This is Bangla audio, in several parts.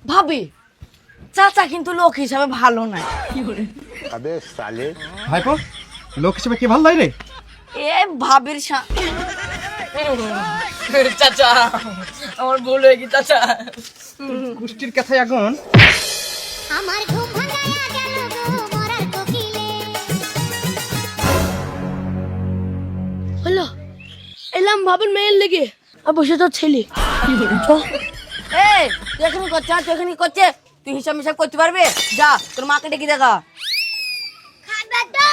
ভাবি চাচা কিন্তু লোক হিসাবে ভালো না। अबे साले ভাইপো লোক হিসেবে কি ভালো লাগে রে? এ ভাবির চাচা আমার ভুল হয়ে গেছে চাচা। কুষ্টির কথায় আগুন। আমার ঘুম ভাঙায়া গেল গো মরার কোকিলে। হলো এলাম ভাবের মেয়ের লেগে আর বসে তো ছেলে এই তুই এখানে করছে তুই এখানে করছে, তুই হিসাব মিসাব করতে পারবে? যা তোর মাকে ডেকে দেখা। খাবে তো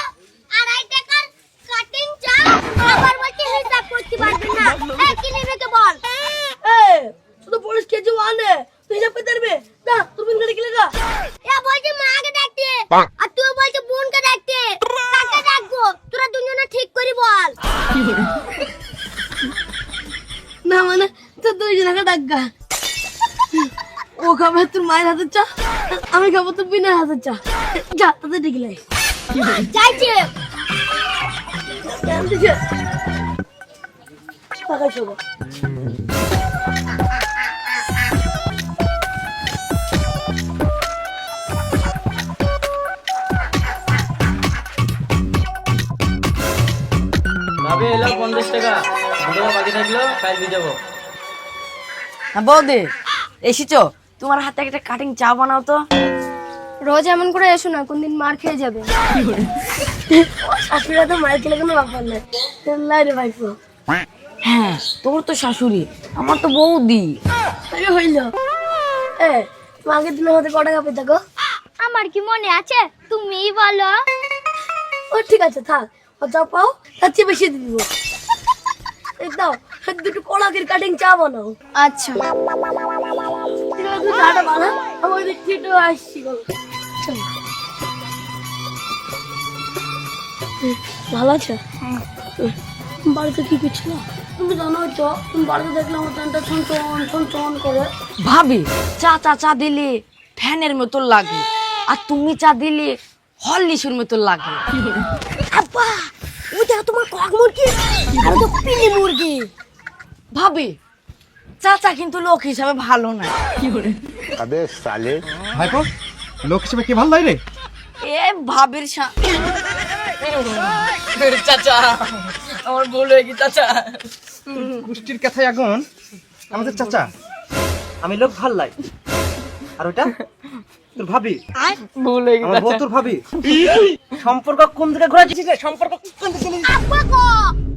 2.5 টাকার কাটিং চা, আবার বলতে হিসাব করতে পারবি না। এই কি নেবে কে বল? এই শুধু পুলিশ কেজি ওয়ানে তুই হিসাব করতে পারবে না? তোর বিন করে কি লাগা? এ বলছে মাকে ডাকতে আর তুই বলছে বোনকে ডাকতে। কাকে ডাকবো? তোরা দুজনে ঠিক করে বল। না মানে তো দুই জনকে ডাকগা। ও খাবে তোর মায়ের হাতের চা, আমি খাবো তোর বিনের হাতের চা। যা তাদের ডেকে লাই। যাইছে কেন দিছে টাকা শোবো। ভাবে এলো 50 টাকা, দুটো বাকি থাকলো কাল দিয়ে যাবো। হ্যাঁ বৌদি এসেছো, তোমার হাতে একটা কাটিং চা বানাও তো। রোজ এমন করে এসো না, কোনদিন মার খেয়ে যাবে। শাশুড়িরা তো মায়ের খেলে কোনো ব্যাপার নাই। লাই রে ভাইপো। হ্যাঁ তোর তো শাশুড়ি, আমার তো বৌদি। আরে হইল এ তুমি আগের দিনের মধ্যে ক টাকা পেতে গো? আমার কি মনে আছে, তুমিই বলো। ও ঠিক আছে থাক, ও যা পাও তার চেয়ে বেশি দিয়ে দিব। এই দাও দুটো কড়াকের কাটিং চা বানাও। আচ্ছা ঠিক আছে তুই চাটা বানা, আমি ওই দিক থেকে আসছি গো। চল। ভালো আছে? বাড়িতে কি করছিল? তুমি জানো তো, তুমি বাড়িতে দেখলে আমার টানটা ছন ছন ছন করে। ভাবি চাচা চা দিলে ফ্যানের মতো লাগে, আর তুমি চা দিলে হরলিসের মতো লাগে। আব্বা ওইটা তোমার কক মুরগি আর তো পিলি মুরগি। ভাবি চাচা কিন্তু লোক হিসাবে ভালো না। अबे साले ভাইপো লোক হিসেবে কি ভালো লাগে রে? এ ভাবির চাচা আমার ভুল হয়ে গেছে চাচা। কুষ্টির কথায় আগুন। আমাদের চাচা আমি লোক ভাল লাই, আর ওটা তোর ভাবি। ভুল হয়ে আমার বউ তোর ভাবি। সম্পর্ক কোন দিকে ঘোরা যাচ্ছে রে? সম্পর্ক কোন দিকে নিয়ে আব্বা গো,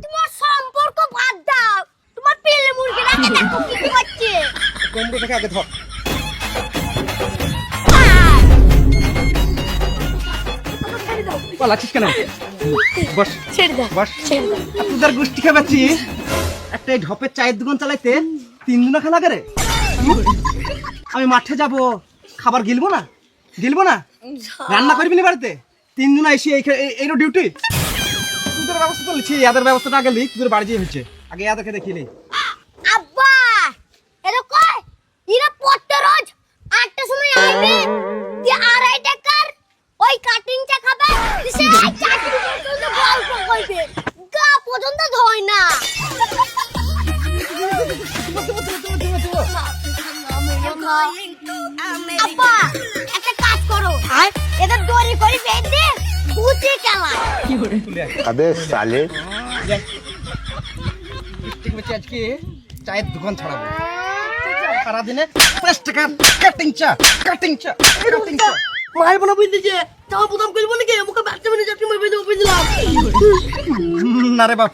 তোমার সম্পর্ক বাদ দাও, তোমার পেলে মুরগি রাখে দেখো কি করছে। কোমরটাকে আগে ধর। পালাচ্ছিস কেন? বস ছেড়ে দাও বস। ছেড়ে দাও। তোদের গোষ্ঠী খাবাচ্ছি একটা এই ঢপের চায়ের দোকান চালাইতে 3 দিন খেলা করে। আমি মাঠে যাব, খাবার গিলবো না? রান্না করবি না বাড়িতে? 3 দিন এসে এইরো ডিউটি। তোদের ব্যবস্থা তো লিখছি, ইয়াদের ব্যবস্থাটা আগে লিখ। তোদের বাড়ি যেয়ে হচ্ছে আগে ইয়াদেরকে দেখিলি। আব্বা এরা কয় এরা পড়তে রোজ 8টার সময় আইবে, দিয়ে 2.5 টাকার ওই কাটিং চা খাবে, সে চাকরি পর্যন্ত গল্প কইবে, গা পর্যন্ত ধয় না। আব্বা একটা কাজ করো, এদের দড়ি করে বেঁধে কুচি খেলায়। अबे साले ঠিক আছে, আজকে চায়ের দোকান ছাড়াবো। সারাদিনে 5 টাকা কাটিং চা। মায়ের বোনা বুঝতেছে তোমার প্রথম করবো নাকি মুখে বাচ্চা মেনে চাকরি মেরে বেঁধে বুঝলাম। না রে বাপ,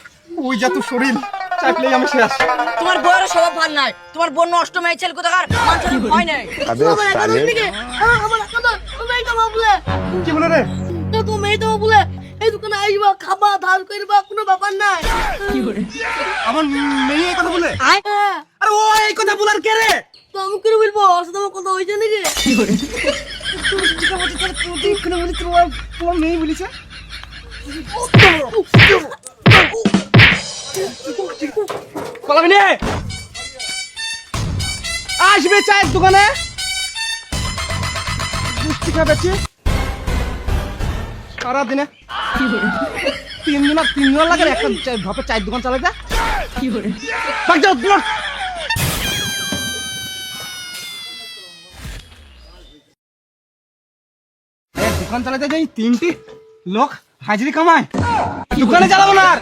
ওই যা তোর শরীর চাইলেই আমি শেষ। তোমার বউয়ের স্বভাব ভালো নাই, তোমার বোন নষ্ট মেয়ে ছেলে কোথাকার মানুষের ভয় নাই। अबे আমার একা साले নাকি আমার একা তো তুমি এই তোমার বলে কি বলে রে? তো তুমি এই তোমার বলে এই দোকানে আসবা খাবা ধার করবা কোনো ব্যাপার নাই। আমার মেয়ে এই কথা বলে? হ্যাঁ আরে ও এই কথা বলার কে রে? তো আমি করে বলবো ওর সাথে আমার কথা হয়েছে নাকি? তোমার মেয়ে বলিছে? পালাবি নে? আসবে চায়ের দোকানে গুষ্টি খাবেছি সারাদিনে। 3 দিন লাগে একটা ঢপে চায়ের দোকান চালাতে। কি করে দোকান চালাতে যাই 3টি লোক হাজিরি কামায়, দোকানে চালাবো না আর।